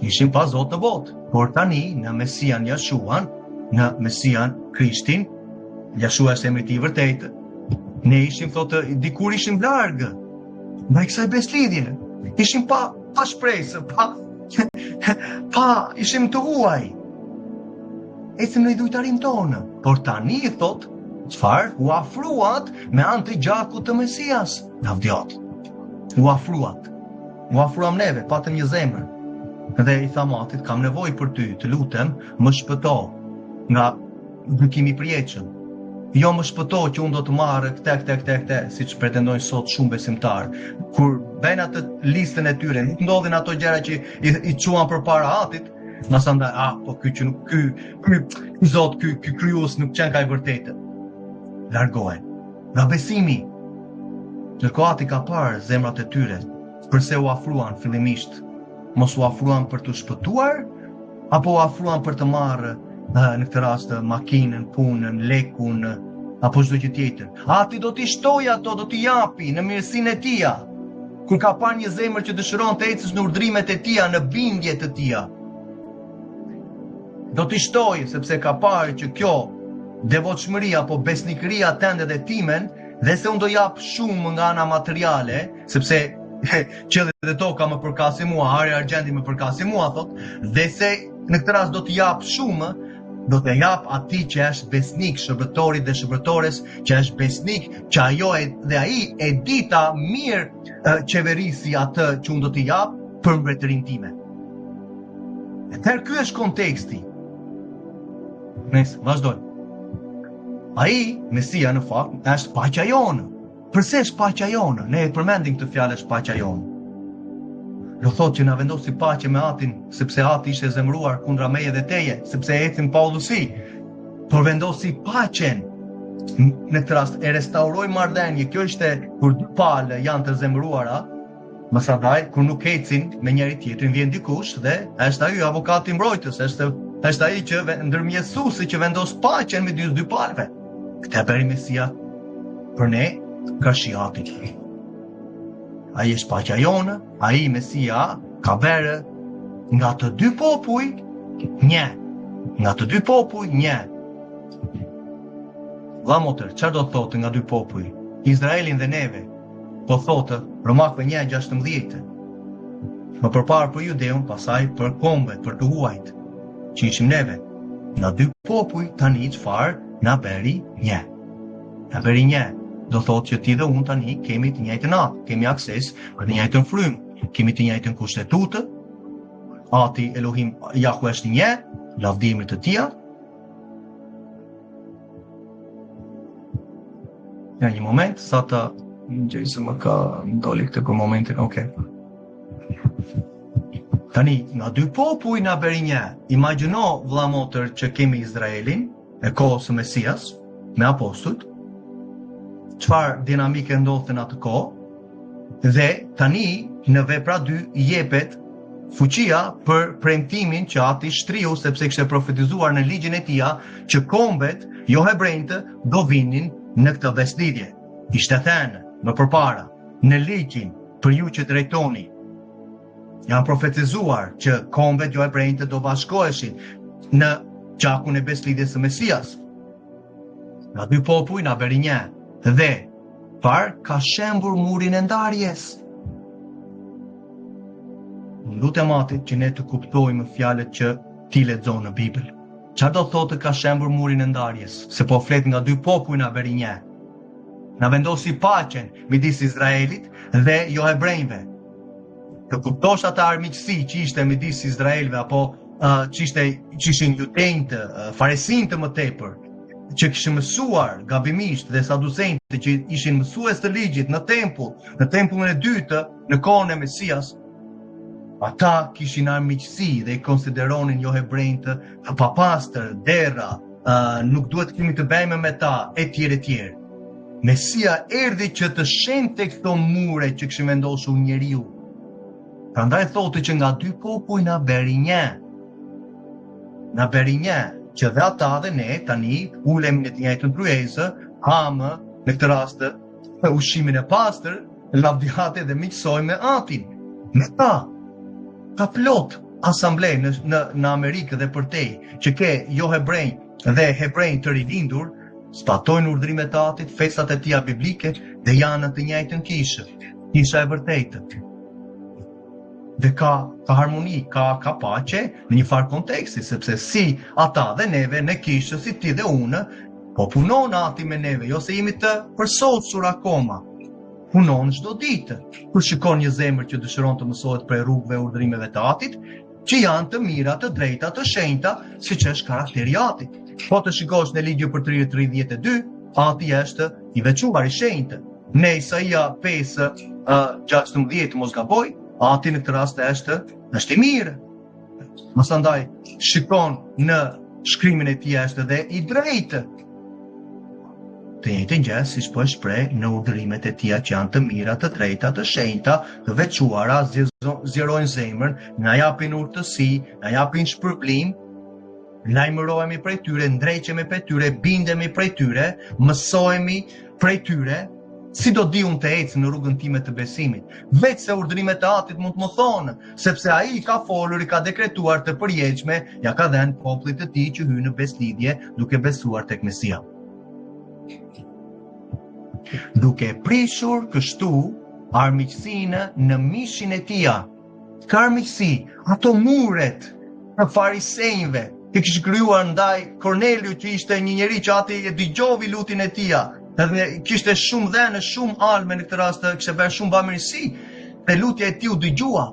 ishim pa Zot në botë. Por tani në Mesian Jashuan, në Mesian Krishtin, Jashua është emri i tij vërtet. Ne ishim, thotë, dikur ishim largë ndaj kësaj beslidhje. Ishim pa shpresë, ishim të huaj. Ecim në idhujtarim tonë, por tani thot, çfarë? U afruat me anë të gjakut të Mesias, lavdiat. U afruam neve, patëm një zemër. Dhe i tham Atit, kam nevojë për ty, të lutem, më shpëto nga gjykimi i përjetshëm. Jo më shpëto që unë do të marrë këte, siç pretendojnë sot shumë besimtarë. Kur bëjnë atë listën e tyre, nuk ndodhin ato gjëra që i çuan përpara Atit, nëse ndaj, po ky Zot, ky krijues nuk qenë ka i vërtetë. Largohen nga besimi. Ndërkohë Ati ka parë zemrat e tyre, përse u afruan fillimisht. Mos u afruan për të shpëtuar, apo u afruan për të marrë në këtë rast makinën, punën, lekun, apo çdo gjë tjetër. Ati do t'i shtojë ato, do t'i japi në mirësinë e Tij. Kur ka parë një zemër që dëshiron të ecësh në urdhrimet e Tij, në bindje të Tij. Do t'i shtojë sepse ka parë që kjo devotshmëria apo besnikëria tënde dhe timen, dhe se unë do jap shumë nga ana materiale, sepse qielli dhe toka më përkasin mua, hari argjendi më përkasin mua, thot, dhe se në këtë rast do t'i jap shumë, do të jap atij që është besnik, shërbëtorit dhe shërbëtores që është besnik, që ajo dhe ai e dita mirë qeverisi atë që unë do t'i jap për mbretërinë time. Atëherë ky është konteksti. Nëse vazhdojmë. Ai, Mesia në fakt, është paqja jonë. Përse është paqja jonë? Ne e përmendim këtë fjalë është paqja jonë. Do thotë që na vendosi paqe me Atin, sepse Ati ishte zemëruar kundra meje dhe teje, sepse ecim pa udhësi. Por vendosi paqen. Në këtë rast e restauroi marrëdhënie. Kjo ishte kur dy palë janë të zemëruara, mësadaj kur nuk ecin me njëri tjetrin, vjen dikush dhe është ai avokati i mbrojtës, është ai që ndërmjetësuesi që vendos paqen me dy palëve. Këtë bëri Mesia për ne, ka shiati. Ai është paqja jonë, ai Mesia ka bërë nga të dy popuj një. Nga të dy popuj një. Vlla motër, çfarë do thotë nga dy popuj? Izraelin dhe neve. Po thotë Romakëve 1:16. Më përpara për Judeun, pasaj për kombet, për të huajt, që ishim neve. Nga dy popuj tani çfarë na bëri një. Na bëri një. Do thotë që ti dhe unë tani kemi të njëjtën atë, kemi akses për të njëjtën frymë, kemi të njëjtën kushtetutë. Ati Elohim Jahwe është një, lavdimit të Tij. Ja një moment, sa të gjejse më ka ndoli këtë për momentin, okay. Tani, nga dy popuj na bëri një. Imagjino vlla motër që kemi Izraelin, e kohës së Mesias, me apostujt, çfarë dinamike ndodhte në atë kohë, dhe tani në vepra 2 jepet fuqia për premtimin që ati shtriu sepse kishte profetizuar në ligjin e tij që kombet, jo hebrejtë, do vinin në këtë beslidhje. Ishte thënë më përpara në ligjin për ju që drejtoni. Janë profetizuar që kombet, jo hebrejtë, do bashkoheshin në gjakun e beslidhjes së Mesias. Nga 2 popuj na bëri një dhe ka shembur murin e ndarjes. Lutem atit që ne të kuptojmë fjalët që ti lexon në Bibël. Çfarë do thotë ka shembur murin e ndarjes? Se po flet nga 2 popuj na bëri një. Na vendosi paqen midis Izraelit dhe jo hebrejve. Të kuptosh ata armiqësi që ishte midis Izraelve apo që ishin judenjtë, faresinjtë më tepër, që kishin mësuar gabimisht dhe saducejtë që ishin mësues të ligjit në tempullin e dytë në kohën e Mesias, ata kishin armiqësi dhe i konsideronin jo hebrejtë të papastër, derra, nuk duhet kemi të bëjmë me ta, etj. Mesia erdhi që të shente këto mure që kishin vendosur njeriu. Prandaj thotë që nga 2 popuj na bëri një. Na bëri një, që dhe ata dhe ne tani ulemi në të njëjtën kryesë, hamë në këtë rast ushimin e pastër, lavdiate dhe miqësojmë me atin. Me ta ka plot asamble në Amerikë dhe përtej, që ke jo hebrej dhe hebrej të rilindur, zbatojnë urdhrimet e atit, festat e tija biblike dhe janë në të njëjtën kishë. Kisha e vërtetë. Dhe ka harmoni, ka paqe në një farë konteksti, sepse si ata dhe neve në kishë, si ti dhe unë, po punon ati me neve, jo se jemi të përsosur akoma. Punon çdo ditë, kur shikon një zemër që dëshiron të mësohet prej rrugëve urdhrimeve të atit, që janë të mira, të drejta, të shenjta, siç është karakteri i atit. Po të shikosh në ligj për 32, ati është i veçuar, i shenjtë. Në Isaia 5:16 mos gaboj, ati në këtë rast është i mirë. Mësandaj shikon në shkrimin e tij është dhe i drejtë. Të njëjtën gjë siç po e shpreh në urdhrimet e tija që janë të mira, të drejta, të shenjta, të veçuara, zgjerojnë zemrën, na japin urtësi, na japin shpërblim, lajmërohemi prej tyre, ndreqemi prej tyre, bindemi prej tyre, mësohemi prej tyre, si do di unë të ecë në rrugën time të besimit, veç se urdhrimet e atit mund të më thonë, sepse ai ka folur, i ka dekretuar të përjetshme, ja ka dhënë popullit të tij që hynë në beslidhje duke besuar tek Mesia. Duke prishur kështu armiqësinë në mishin e tij. Ka armiqësi, ato muret të farisejve që kishin krijuar ndaj Korneliu, që ishte një njeri që ati e dëgjovi lutin e tij. Edhe kishte shumë dhënë, shumë alme në këtë rast, kishte bërë shumë bamirësi, dhe lutja e tij u dëgjua.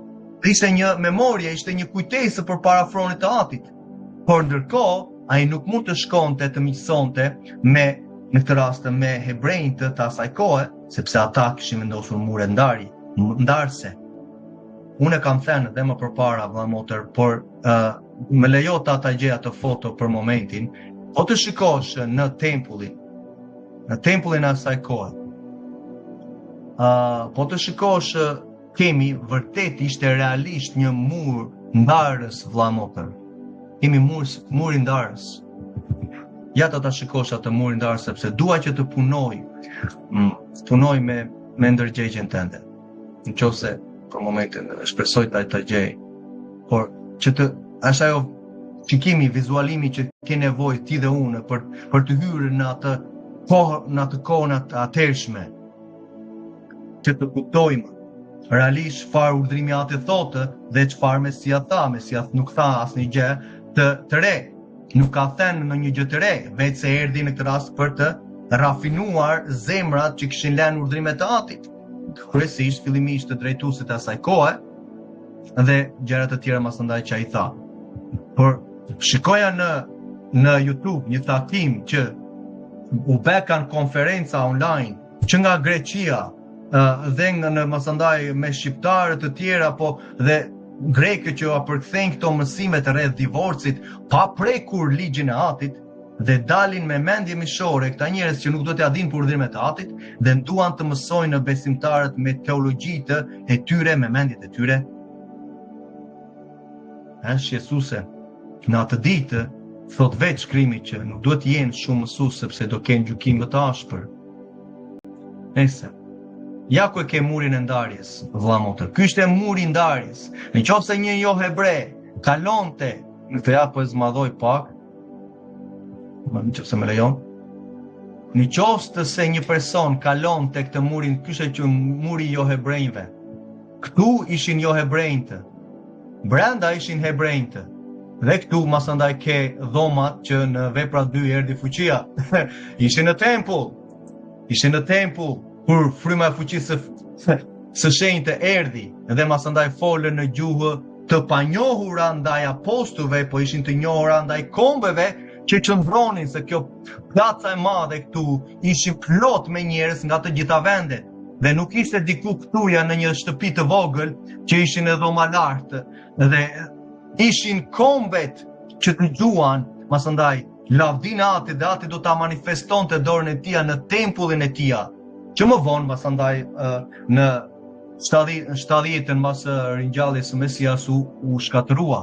Ishte një memorie, ishte një kujtesë përpara fronit të atit. Por ndërkohë ai nuk mund të shkonte të miqësonte në këtë rast me hebrejtë të asaj kohe, sepse ata kishin vendosur mure ndarse. Unë kam thënë dhe më përpara, vëlla motër, por më lejo ta gjej atë foto për momentin. Po të shikosh në tempullin e asaj kohe. Po të shikosh, kemi vërtet ishte realisht një mur ndarës, vëlla motër. Kemi muri ndarës. Ja ta shikosh atë murin ndarës, sepse dua që të punoj me ndërgjegjen tënde. Nëse për momentin shpresoj ta gjej. Por që është ajo shikimi, vizualimi që ke nevojë ti dhe unë për të hyrë në atë kohën të atërshme, që të kuptojmë realisht çfarë urdhrimi atë thotë dhe çfarë Mesia tha. Mesia nuk tha asnjë gjë të re, nuk ka thënë në një gjë të re, veç se erdhi në këtë rast për të rafinuar zemrat që kishin lënë urdhrimet e atit. Kryesisht fillimisht të drejtuesit e asaj kohe dhe gjërat të tjera masandaj që ai tha. Por shikoja në YouTube një takim që u bekan konferenca online që nga Greqia dhe në masandaj me shqiptarë të tjera, po dhe greke që a përkthejnë këto mësimet rreth divorcit pa prekur ligjin e atit, dhe dalin me mendje mishore, këta njerëz që nuk do t'ia dinë për urdhrimet e Atit dhe duan të mësojnë besimtarët me teologjitë e tyre, me mendjet e tyre. Jesuse, në atë ditë, thot vetë shkrimi që nuk duhet jenë shumë mësues sepse do kenë gjykim të ashpër. Nëse, ja ku e ke murin e ndarjes, vëlla motër. Ky ishte muri i ndarjes. Nëse një jo hebre kalonte, në të ja po e zmadhoj pak, nëse më lejon. Nëse një person kalon të këtë murin, kështë që muri jo hebrejnve. Këtu ishin jo hebrejntë. Brenda ishin hebrejntë. Dhe këtu masandaj ke dhomat që në vepra 2 erdhi fuqia. Ishin në tempull. Ishin në tempull kur fryma e fuqisë së shenjtë erdhi dhe masandaj folën në gjuhë të panjohura ndaj apostujve, po ishin të njohura ndaj kombeve që qëndronin se kjo placa e madhe këtu ishin plot me njerëz nga të gjitha vendet. Dhe nuk ishte diku këtuja në një shtëpi të vogël që ishin edhe më lartë dhe ishin kombet që të gjuan, masandaj lavdin e Atit dhe Ati do ta manifestonte dorën e tij në tempullin e tij. Që më vonë masandaj në 70-ën mbas ringjalljes së Mesias u shkatërua.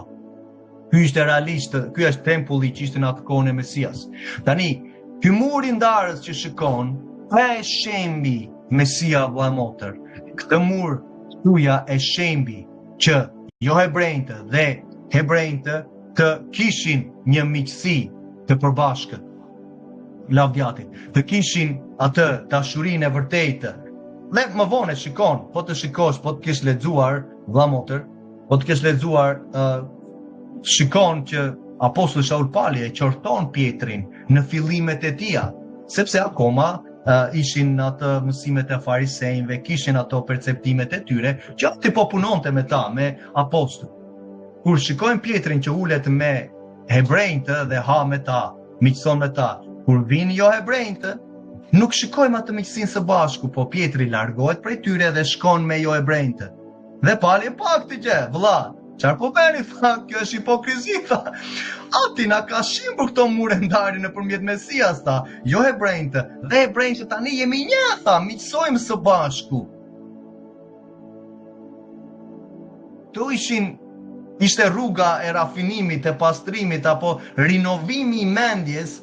Ky ishte realisht, ky është tempulli që ishte në atë kohën e Mesias. Tani, ky muri i ndarës që shikon, e shembi Mesia vëlla motër. Këtë mur tuja e shembi që jo hebrejtë dhe hebrejtë të kishin një miqësi të përbashkët. Lavdiatit, të kishin atë dashurinë e vërtetë. Dhe më vonë shikon, po të shikosh, po të kesh lexuar vëlla motër, po të kesh lexuar shikon që apostulli Shaul Pali e qorton Pietrin në fillimet e tij, sepse akoma ishin ato mësimet e farisejve, kishin ato perceptimet e tyre, që ti po punonte me ta, me apostull. Kur shikojnë Pietrin që ulet me hebrejtë dhe ha me ta, miqëson me ta, kur vinë jo hebrejtë, nuk shikojmë atë miqësinë së bashku, po Pietri largohet prej tyre dhe shkon me jo hebrejtë. Dhe Pali pak të gjë, vëlla, çfarë po bëni, tha, kjo është hipokrizi, tha. Ati na ka shim për këto mure ndari nëpërmjet Mesias, tha, jo hebrejtë. Dhe hebrejtë tani jemi një, tha, miqësojmë së bashku. Tu ishte rruga e rafinimit, e pastrimit, apo rinovimi i mendjes,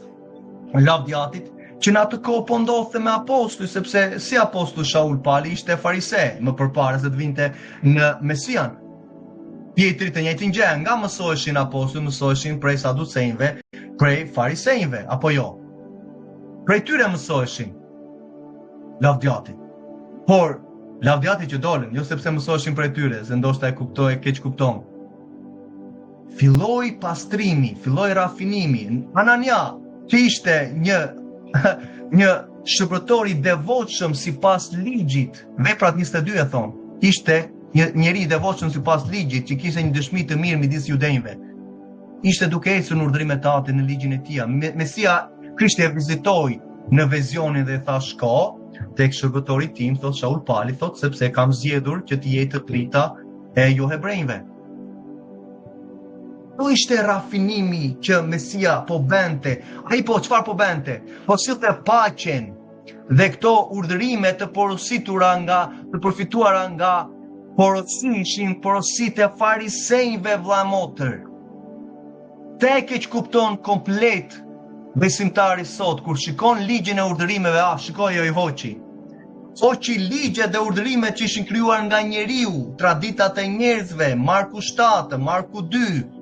lavdiatit, që në atë kohë po ndodhte me apostull, sepse si apostull Shaul Pali ishte farise, më përpara se të vinte në Mesian. Pietri të njëjtin gjë, nga mësoheshin apostull, mësoheshin prej saducejve, prej farisejve, apo jo. Prej tyre mësoheshin lavdiatit. Por lavdiatit që dolën, jo sepse mësoheshin prej tyre, se ndoshta e keq kupton. Filloi pastrimi, filloi rafinimi. Anania, që ishte një shpërtor i devotshëm sipas ligjit, veprat 22 e thon, ishte një njeri i devotshëm sipas ligjit që kishte një dëshmi të mirë midis judejve. Ishte duke ecur në urdhrimet e Atit në ligjin e tij. Mesia Krishti e vizitoi në vizionin dhe tha shko tek shërbëtori tim, thot Shaul Pali, thot sepse kam zgjedhur që të jetë të drita e jo hebrejve. Po ishte rafinimi që Mesia po bente. Ai po çfarë po bente? Po sillte paqen dhe këto urdhërime të porositura të përfituara nga ishin porositë e farisejve vëlla motër. Te keq kupton komplet besimtari sot kur shikon ligjin e urdhërimeve, shikoj oj hoqi. Hoqi ligjet dhe urdhërimet që ishin krijuar nga njeriu, traditat e njerëzve, Marku 7, Marku 2,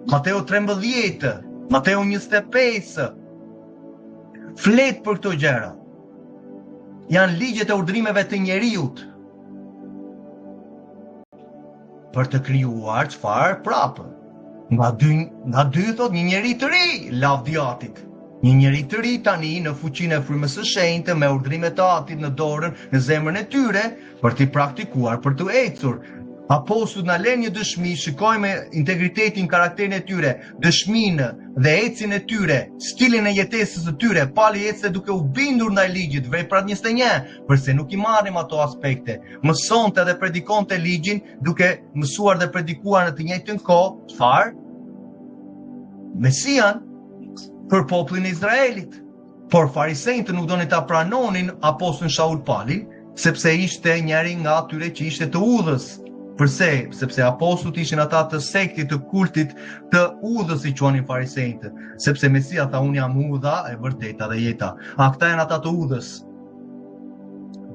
Mateo 13, Mateo 25. Flet për këto gjëra. Janë ligjet e urdhërimeve të njeriut. Për të krijuar çfarë prapë? Nga dy thot një njeri të ri, lavdiatit. Një njeri të ri tani në fuqinë e frymës së shenjtë me urdhrimet e Atit në dorën, në zemrën e tyre, për t'i praktikuar, për të ecur. Apostullt na lënë një dëshmi, shikojmë integritetin, karakterin e tyre, dëshminë dhe ecjen e tyre, stilin e jetesës së tyre. Pali ecte duke u bindur ndaj ligjit, veprat 21, përse nuk i marrim ato aspekte. Mësonte dhe predikonte ligjin, duke mësuar dhe predikuar në të njëjtën kohë, çfarë? Mesian, për popullin e Izraelit. Por farisejtë nuk donin ta pranonin apostulin Shaul Palin, sepse ishte njëri nga atyre që ishte të udhës. Përse? Sepse apostullit ishin ata të sektit, të kultit, të udhës i quanin farisejtë. Sepse Mesia tha, unë jam udha e vërteta dhe jeta. A këta janë ata të udhës.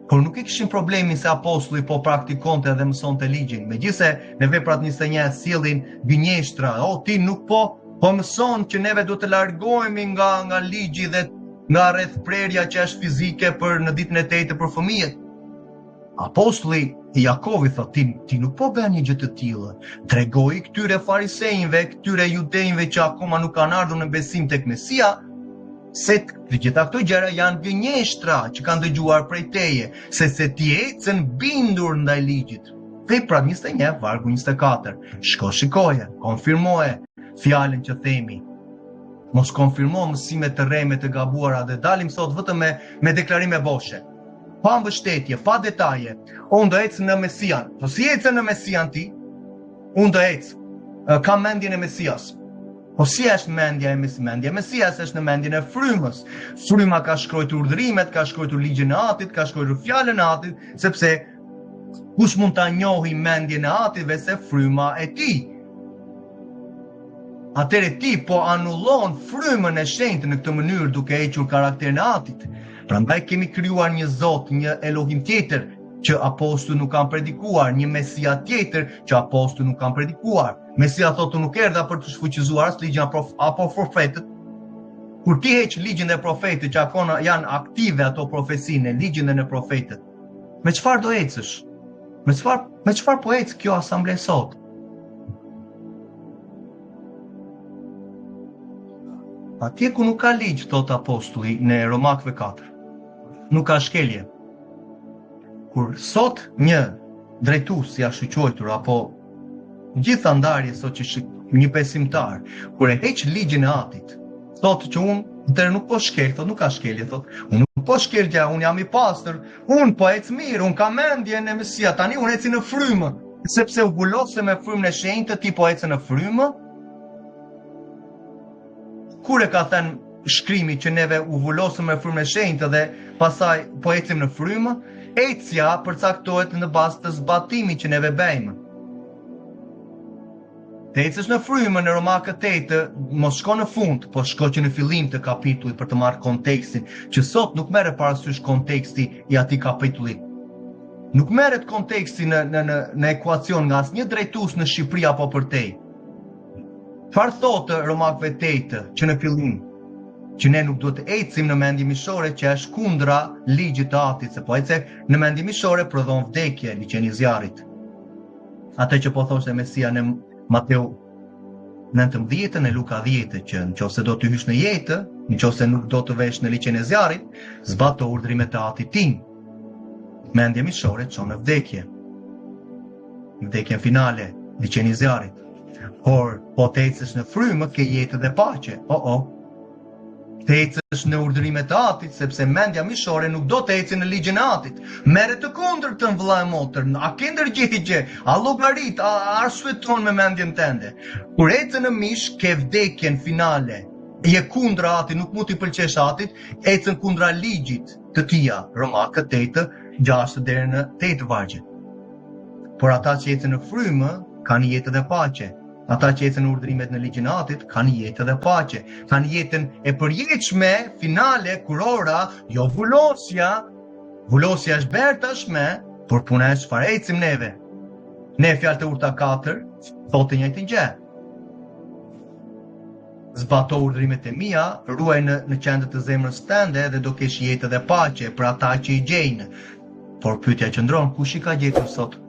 Por nuk i kishin problemin se apostulli po praktikonte dhe mësonte ligjin. Megjithse në veprat 21 sjellin gënjeshtra, ti nuk po mëson që neve duhet të largohemi nga ligji dhe nga rrethprerja që është fizike për në ditën e 8 për fëmijët. Apostulli Jakovi thot, ti nuk po bën një gjë të tillë. Tregoi këtyre farisejve, këtyre judejve që akoma nuk kanë ardhur në besim tek Mesia, se të gjitha këto gjëra janë gënjeshtra që kanë dëgjuar prej teje, se ti ecën bindur ndaj ligjit. Vepra 21 vargu 24. Shikoje, konfirmoje fjalën që themi. Mos konfirmo mësime të rreme të gabuara dhe dalim sot vetëm me deklarime boshe. Pa mbështetje, pa detaje. Unë do ecë në Mesian. Po si ecën në Mesian ti? Unë do ecë. Kam mendjen e Mesias. Po si është mendja e Mesias? Mesias është në mendjen e frymës. Fryma ka shkruar urdhërimet, ka shkruar ligjin e Atit, ka shkruar fjalën e Atit, sepse kush mund ta njohë mendjen e Atit veçse fryma e tij. Atëre ti po anullon frymën e shenjtë në këtë mënyrë duke hequr karakterin e Atit. Prandaj kemi krijuar një Zot, një Elohim tjetër që apostullit nuk kanë predikuar, një Mesia tjetër që apostullit nuk kanë predikuar. Mesia thotë nuk erdha për të shfuqizuar as ligjin apo profetët. Kur ti heq ligjin dhe profetët që akoma janë aktive ato profesinë, ligjin dhe në profetët, me çfarë do ecësh? Me çfarë po ecë kjo asamble sot? Atje ku nuk ka ligj, thot apostulli në Romakëve 4. Nuk ka shkelje. Kur sot një drejtues i ashtuquajtur apo gjitha ndarje sot që një besimtar, kur e heq ligjin e Atit, thotë që unë nuk po shkel, thot nuk ka shkelje, thot unë nuk po shkelja, unë jam i pastër, unë po ec mirë, unë kam mendjen e Mesia, tani unë eci në frymë, sepse u bulose me frymën e shenjtë, ti po ecë në frymë. Kur e ka thënë shkrimi që neve u vullosëm me frymën e shenjtë dhe pasaj po ecim në frymë, ecja përcaktohet në bazë të zbatimit që neve bëjmë. Të ecësh në frymë në Romakët 8, mos shko në fund, po shko që në fillim të kapitullit për të marrë kontekstin, që sot nuk merret parasysh konteksti i atij kapitulli. Nuk merret konteksti në ekuacion nga asnjë drejtues në Shqipëri apo përtej. Çfarë thotë Romakëve 8 që në fillim? Që ne nuk duhet të ecim në mendje mishore që është kundra ligjit të Atit, se po ecë në mendje mishore prodhon vdekje, liçeni i zjarrit. Atë që po thoshte Mesia në Mateu 19 në Luka 10, që nëse do të hysh në jetë, nëse nuk do të vesh në liçen e zjarrit, zbato urdhrimet e Atit tim. Mendje mishore çon në vdekje. Vdekjen finale, liçeni i zjarrit. Por po të ecësh në frymë ke jetë dhe paqe. Të ecësh në urdhrimet e Atit, sepse mendja mishore nuk do të ecë në ligjin e Atit. Merre të kundërtën vëlla e motër, a ke ndërgjegje, a llogarit, a arsyeton me mendjen tënde. Kur ecën në mish ke vdekjen finale. Je kundra Atit, nuk mund t'i pëlqesh Atit, ecën kundra ligjit të tia. Romakët 8, 6 deri në 8 vargje. Por ata që ecën në frymë kanë jetë dhe paqe. Ata që ecën në urdhrimet në ligjin e Atit kanë jetë dhe paqe. Kanë jetën e përjetshme, finale, kurora, jo vulosja. Vulosja është bërë tashme, por puna është çfarë ecim neve. Ne fjalë të urta 4 thotë të njëjtin gjë. Zbato urdhrimet e mia, ruaj në qendër të zemrës tënde dhe do kesh jetë dhe paqe për ata që i gjejnë. Por pyetja qëndron, kush i ka gjetur sot?